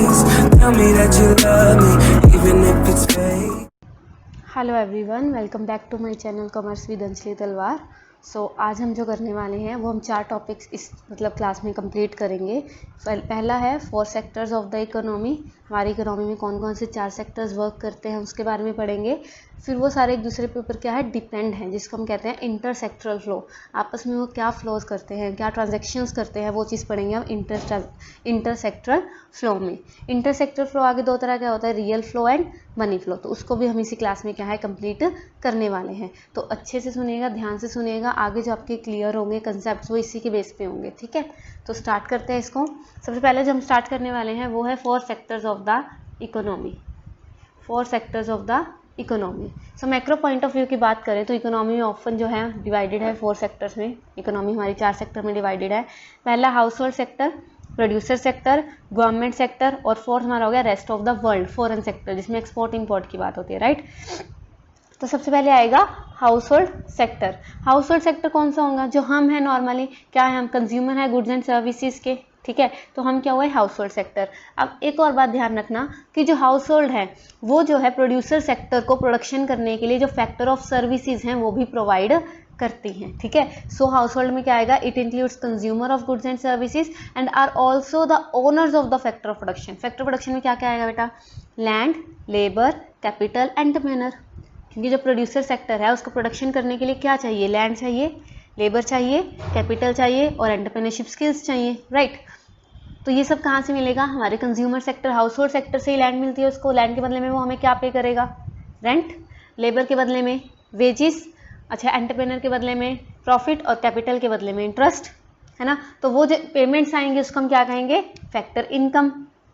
face. Tell me that you love me, even if it's fake. Hello everyone, welcome back to my channel commerce with Anjali Talwar. आज हम जो करने वाले हैं वो हम 4 टॉपिक्स इस क्लास में कंप्लीट करेंगे। पहला है 4 सेक्टर्स ऑफ द इकोनॉमी। हमारी इकोनॉमी में कौन कौन से 4 सेक्टर्स वर्क करते हैं उसके बारे में पढ़ेंगे। फिर वो सारे एक दूसरे के ऊपर क्या है डिपेंड हैं, जिसको हम कहते हैं इंटरसेक्टरल फ्लो। आपस में वो क्या फ्लोज करते हैं, क्या ट्रांजेक्शन्स करते हैं, वो चीज़ पढ़ेंगे हम इंटरसेक्टरल फ्लो में। इंटरसेक्टरल फ्लो आगे 2 तरह का होता है, real flow and money flow. तो उसको भी हम इसी क्लास में क्या है कंप्लीट करने वाले हैं। तो अच्छे से सुनिएगा, ध्यान से सुनिएगा, आगे जो आपके क्लियर होंगे कंसेप्ट वो इसी के बेस पे होंगे। ठीक है, तो स्टार्ट करते हैं इसको। सबसे पहले जो हम स्टार्ट करने वाले हैं वो है 4 sectors of the economy. 4 sectors of the economy. So macro point of view की बात करें तो इकोनॉमी में ऑप्शन जो है डिवाइडेड है 4 सेक्टर्स में। इकोनॉमी हमारी 4 सेक्टर में डिवाइडेड है। पहला house hold sector, producer sector, government sector और फोर्थ हमारा हो गया rest of the world, foreign sector, जिसमें एक्सपोर्ट इंपोर्ट की बात होती है, राइट। तो सबसे पहले आएगा house hold sector. House hold sector कौन सा होगा, जो हम हैं नॉर्मली क्या है, हम कंज्यूमर हैं गुड्स एंड सर्विसेज के। ठीक है, तो हम क्या हुए हाउस होल्ड सेक्टर। अब एक और बात ध्यान रखना कि जो हाउस होल्ड है वो जो है प्रोड्यूसर सेक्टर को प्रोडक्शन करने के लिए जो फैक्टर ऑफ सर्विसेज हैं वो भी प्रोवाइड करती हैं। ठीक है, सो हाउस होल्ड में क्या आएगा, it includes consumer of goods and services and are also the owners of the factor of production. Factor production में क्या क्या आएगा बेटा, लैंड, लेबर, कैपिटल, एंटरप्रेन्योर। क्योंकि जो प्रोड्यूसर सेक्टर है उसको प्रोडक्शन करने के लिए क्या चाहिए, लैंड चाहिए, लेबर चाहिए, कैपिटल चाहिए और एंटरप्रेन्योरशिप स्किल्स चाहिए, राइट। तो ये सब कहाँ से मिलेगा, हमारे consumer sector house hold sector से ही लैंड मिलती है उसको। लैंड के बदले में वो हमें क्या पे करेगा, रेंट, लेबर के बदले में वेजिस, अच्छा एंटरप्रेन्योर के बदले में प्रॉफिट और कैपिटल के बदले में इंटरेस्ट, है ना। तो वो जो पेमेंट्स आएंगे उसको हम क्या कहेंगे, फैक्टर इनकम।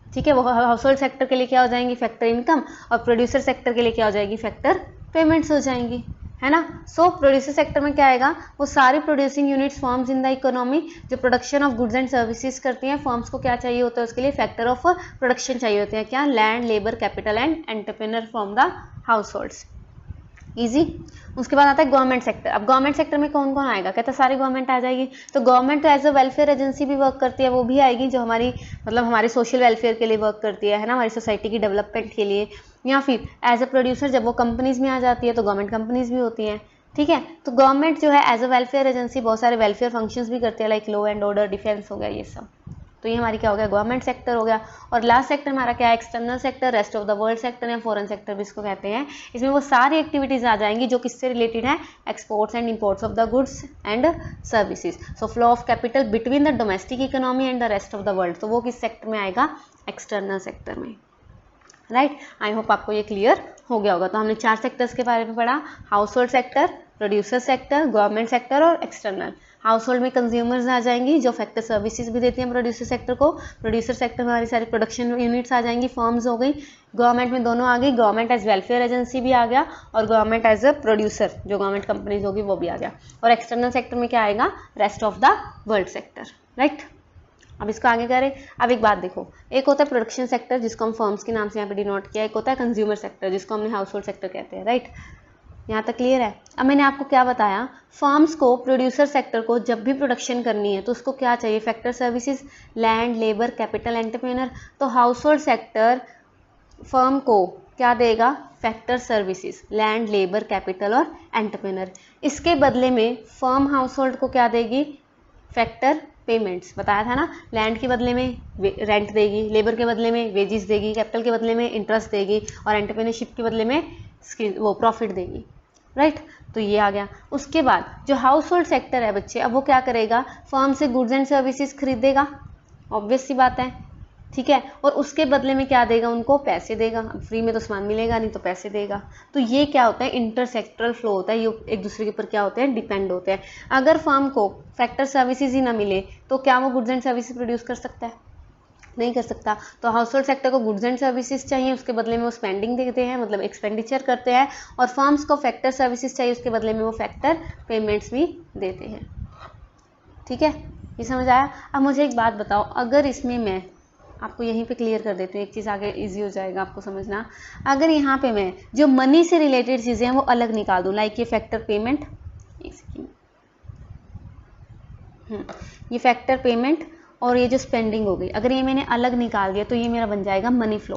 ठीक है, वो हाउस होल्ड सेक्टर के लिए क्या हो जाएंगी, फैक्टर इनकम, और प्रोड्यूसर सेक्टर के लिए क्या हो जाएगी, फैक्टर पेमेंट्स हो जाएंगी, है ना। सो प्रोड्यूसर सेक्टर में क्या आएगा, वो सारी producing units firms in the economy जो production of goods and services करती हैं। फर्म्स को क्या चाहिए होता है, उसके लिए फैक्टर ऑफ प्रोडक्शन चाहिए होते हैं, क्या, land, labour, capital and entrepreneur from the house holds. Easy. उसके बाद आता है गवर्नमेंट सेक्टर। अब गवर्नमेंट सेक्टर में कौन कौन आएगा, कहता है सारी गवर्नमेंट आ जाएगी। तो गवर्नमेंट तो एज अ वेलफेयर एजेंसी भी वर्क करती है, वो भी आएगी, जो हमारी हमारे सोशल वेलफेयर के लिए वर्क करती है ना, हमारी सोसाइटी की डेवलपमेंट के लिए। या फिर एज अ प्रोड्यूसर जब वो कंपनीज में आ जाती है तो गवर्नमेंट कंपनीज भी होती हैं। ठीक है, तो गवर्नमेंट जो है एज अ वेलफेयर एजेंसी बहुत सारे वेलफेयर फंक्शंस भी करती है, like law and order, defence हो गया, ये सब। तो ये हमारी क्या हो गया, गवर्नमेंट सेक्टर हो गया। और लास्ट सेक्टर हमारा क्या है, external sector, rest of the world sector या फॉरेन सेक्टर भी इसको कहते हैं। इसमें वो सारी एक्टिविटीज आ जाएंगी जो किससे रिलेटेड है, exports and imports of the goods and services. So flow of capital between the domestic economy and the rest of the world, तो वो किस सेक्टर में आएगा, एक्सटर्नल सेक्टर में, राइट। आई होप आपको ये क्लियर हो गया होगा। तो हमने 4 सेक्टर्स के बारे में पढ़ा, house hold sector, producer sector, government sector और एक्सटर्नल। हाउस होल्ड में कंज्यूमर्स आ जाएंगी जो फैक्टर सर्विसेज भी देती हैं प्रोड्यूसर सेक्टर को। प्रोड्यूसर सेक्टर में हमारी सारी प्रोडक्शन यूनिट्स आ जाएंगी, फर्म्स हो गई। गवर्नमेंट में दोनों आ गई, गवर्नमेंट एज वेलफेयर एजेंसी भी आ गया और गवर्नमेंट एज अ प्रोड्यूसर जो गवर्नमेंट कंपनीज होगी वो भी आ गया। और एक्सटर्नल सेक्टर में क्या आएगा, rest of the world sector, right. अब इसको आगे करें। अब एक बात देखो, एक होता है प्रोडक्शन सेक्टर जिसको हम फर्म्स के नाम से यहाँ पे डिनोट किया, एक होता है कंज्यूमर सेक्टर जिसको हमने हाउस होल्ड सेक्टर कहते हैं, राइट। यहाँ तक क्लियर है। अब मैंने आपको क्या बताया, फर्म्स को, प्रोड्यूसर सेक्टर को जब भी प्रोडक्शन करनी है तो उसको क्या चाहिए, factor services, land, labour, capital, entrepreneur. तो हाउस होल्ड सेक्टर फर्म को क्या देगा, factor services, land, labour, capital और एंटरप्रेन्योर। इसके बदले में फर्म हाउस होल्ड को क्या देगी, फैक्टर पेमेंट्स। बताया था ना, लैंड के बदले में रेंट देगी, लेबर के बदले में वेजिस देगी, कैपिटल के बदले में इंटरेस्ट देगी और एंटरप्रेन्योरशिप के बदले में वो प्रॉफिट देगी, राइट। तो ये आ गया। उसके बाद जो हाउस होल्ड सेक्टर है बच्चे, अब वो क्या करेगा, फर्म से गुड्स एंड सर्विसेज खरीदेगा, ऑब्वियस सी बात है, ठीक है। और उसके बदले में क्या देगा, उनको पैसे देगा। फ्री में तो सामान मिलेगा नहीं, तो पैसे देगा। तो ये क्या होता है, इंटरसेक्टरल फ्लो होता है, ये एक दूसरे के ऊपर क्या होते हैं, डिपेंड होते हैं। अगर फर्म को फैक्टर सर्विसेज ही ना मिले तो क्या वो गुड्स एंड सर्विसेज प्रोड्यूस कर सकता है, नहीं कर सकता। तो हाउस होल्ड सेक्टर को गुड्स एंड सर्विसेज चाहिए, उसके बदले में वो स्पेंडिंग देते हैं, मतलब एक्सपेंडिचर करते हैं। और फर्म्स को फैक्टर सर्विसेज चाहिए, उसके बदले में वो फैक्टर पेमेंट्स भी देते हैं। ठीक है, ये समझ आया। अब मुझे एक बात बताओ, अगर इसमें मैं आपको यहीं पे क्लियर कर देती हूँ, एक चीज़ आगे इजी हो जाएगा आपको समझना। अगर यहाँ पे मैं जो मनी से रिलेटेड चीज़ें हैं वो अलग निकाल दूँ, लाइक ये फैक्टर पेमेंट, ये फैक्टर पेमेंट और ये जो स्पेंडिंग हो गई, अगर ये मैंने अलग निकाल दिया तो ये मेरा बन जाएगा मनी फ्लो।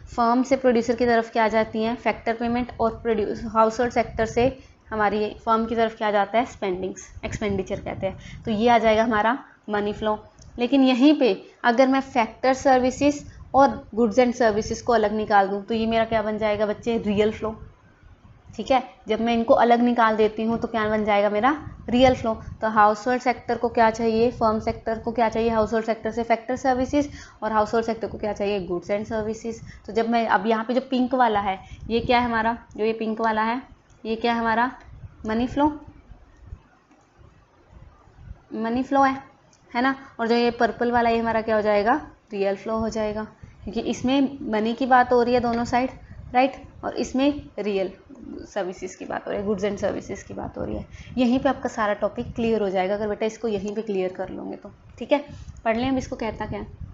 फर्म से प्रोड्यूसर की तरफ क्या जाती है, फैक्टर पेमेंट, और हाउस होल्ड सेक्टर से हमारी फर्म की तरफ क्या जाता है, स्पेंडिंग्स, एक्सपेंडिचर कहते हैं। तो ये आ जाएगा हमारा मनी फ्लो। लेकिन यहीं पे अगर मैं फैक्टर सर्विसेज और गुड्स एंड सर्विसेज को अलग निकाल दूँ तो ये मेरा क्या बन जाएगा बच्चे, रियल फ्लो। ठीक है, जब मैं इनको अलग निकाल देती हूँ तो क्या बन जाएगा मेरा, रियल फ्लो। तो हाउस होल्ड सेक्टर को क्या चाहिए, फर्म सेक्टर को क्या चाहिए, हाउस होल्ड सेक्टर से फैक्टर सर्विसेज, और हाउस होल्ड सेक्टर को क्या चाहिए, गुड्स एंड सर्विसेज। तो जब मैं अब यहाँ पे जो पिंक वाला है ये क्या है हमारा, जो ये पिंक वाला है ये क्या है हमारा, मनी फ्लो, मनी फ्लो है ना। और जो ये पर्पल वाला ये हमारा क्या हो जाएगा, रियल फ्लो हो जाएगा, क्योंकि इसमें मनी की बात हो रही है दोनों साइड, राइट, और इसमें रियल सर्विसेज की बात हो रही है, गुड्स एंड सर्विसेज की बात हो रही है। यहीं पे आपका सारा टॉपिक क्लियर हो जाएगा अगर बेटा इसको यहीं पे क्लियर कर लोगे तो। ठीक है, पढ़ लें अब इसको कहता क्या है।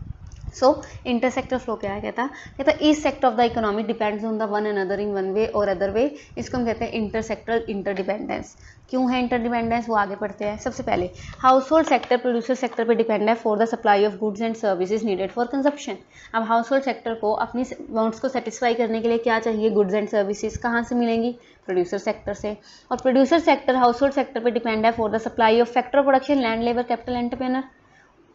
सो इंटरसेक्टर फ्लो क्या है, कहता each sector of the economy depends on the one another in one way और अदर वे। इसको हम कहते हैं इंटरसेक्टरल इंटरडिपेंडेंस। क्यों है इंटरडिपेंडेंस, वो आगे पढ़ते हैं। सबसे पहले house hold sector producer sector पे डिपेंड है for the supply of goods and services needed for consumption. अब हाउस होल्ड सेक्टर को अपनी वांट्स को सेटिस्फाई करने के लिए क्या चाहिए, गुड्स एंड सर्विसेज कहाँ से मिलेंगी, प्रोड्यूसर सेक्टर से। और producer sector house hold sector पे डिपेंड है for the supply of factor production, land, labour, capital, entrepreneur.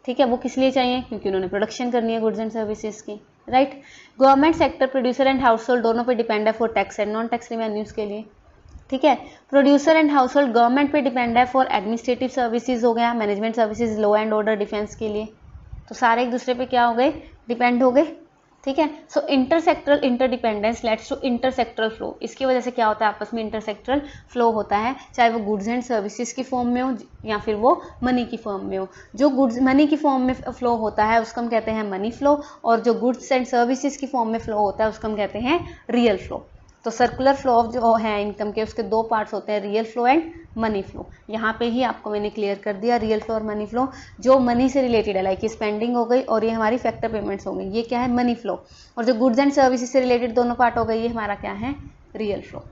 ठीक है, वो किस लिए चाहिए, क्योंकि उन्होंने प्रोडक्शन करनी है गुड्स एंड सर्विसेज की, right. Government sector producer and house hold दोनों पे डिपेंड है for tax and non tax revenues के लिए। ठीक है, producer and house hold government पे डिपेंड है फॉर एडमिनिस्ट्रेटिव सर्विसेज हो गया, management services, law and order, defence के लिए। तो सारे एक दूसरे पे क्या हो गए, डिपेंड हो गए। ठीक है, सो इंटरसेक्टरल इंटरडिपेंडेंस लेट्स टू इंटरसेक्टरल फ्लो। इसकी वजह से क्या होता है, आपस में इंटरसेक्टरल फ्लो होता है, चाहे वो गुड्स एंड सर्विसेज की फॉर्म में हो या फिर वो मनी की फॉर्म में हो। जो गुड्स मनी की फॉर्म में फ्लो होता है उसको हम कहते हैं मनी फ्लो, और जो गुड्स एंड सर्विसेज की फॉर्म में फ्लो होता है उसको हम कहते हैं रियल फ्लो। तो सर्कुलर फ्लो ऑफ जो है इनकम के, उसके दो पार्ट्स होते हैं, real flow and money flow. यहाँ पे ही आपको मैंने क्लियर कर दिया, रियल फ्लो और मनी फ्लो। जो मनी से रिलेटेड है, लाइक स्पेंडिंग हो गई और ये हमारी फैक्टर पेमेंट्स हो गई, ये क्या है, मनी फ्लो। और जो गुड्स एंड सर्विसेज से रिलेटेड दोनों पार्ट हो गई, ये हमारा क्या है, रियल फ्लो।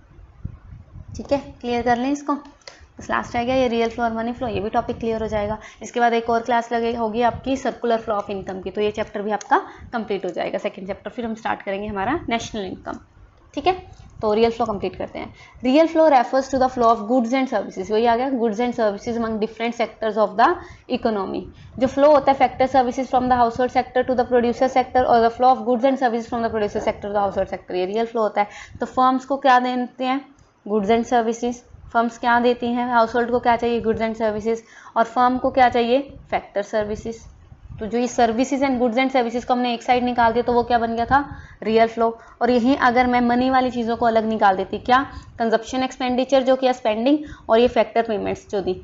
ठीक है, क्लियर कर लें इसको। बस लास्ट रह गया ये रियल फ्लो और मनी फ्लो, ये भी टॉपिक क्लियर हो जाएगा। इसके बाद एक और क्लास होगी आपकी सर्कुलर फ्लो ऑफ इनकम की, तो ये चैप्टर भी आपका कंप्लीट हो जाएगा, सेकंड चैप्टर। फिर हम स्टार्ट करेंगे हमारा नेशनल इनकम। ठीक है, तो रियल फ्लो कंप्लीट करते हैं। Real flow refers to the flow of goods and services, वही आ गया, goods and services among different sectors of the economy. जो फ्लो होता है factor services from the household sector to the producer sector, और the flow of goods and services from the producer sector to the household sector, ये real flow होता है। तो firms को क्या देते हैं, गुड्स एंड सर्विसेज। फर्म्स क्या देती हैं, हाउस होल्ड को क्या चाहिए, गुड्स एंड सर्विसेज, और फर्म को क्या चाहिए, फैक्टर सर्विसेज। तो जो ये services and goods and services को हमने एक साइड निकाल दिया तो वो क्या बन गया था, रियल फ्लो। और यहीं अगर मैं मनी वाली चीज़ों को अलग निकाल देती, क्या, कंजप्शन एक्सपेंडिचर जो किया, स्पेंडिंग, और ये फैक्टर पेमेंट्स जो दी,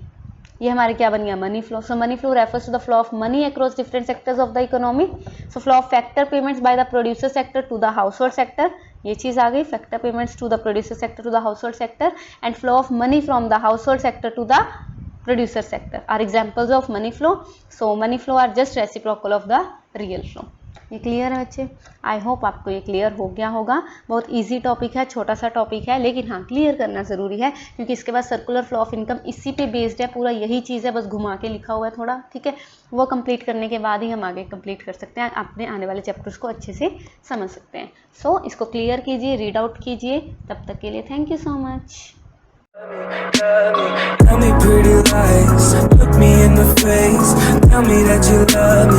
ये हमारे क्या बन गया, money flow. So money flow refers to the flow of money across different sectors of the economy. So flow of factor payments by the producer sector to the household sector, ये चीज़ आ गई, factor payments to the producer sector to the household sector, and flow of money from the household sector to the producer sector are examples of money flow. So money flow are just reciprocal of the real flow. ये clear है बच्चे, I hope आपको ये clear हो गया होगा। बहुत easy topic है, छोटा सा टॉपिक है, लेकिन हाँ क्लियर करना ज़रूरी है, क्योंकि इसके बाद सर्कुलर फ्लो ऑफ इनकम इसी पे बेस्ड है, पूरा यही चीज़ है, बस घुमा के लिखा हुआ है थोड़ा। ठीक है, वो कंप्लीट करने के बाद ही हम आगे कंप्लीट कर सकते हैं, अपने आने वाले चैप्टर्स को अच्छे से समझ सकते हैं। सो इसको क्लियर कीजिए, रीड आउट कीजिए। तब तक के लिए thank you so much. Tell me pretty lies, look me in the face. Tell me that you love me.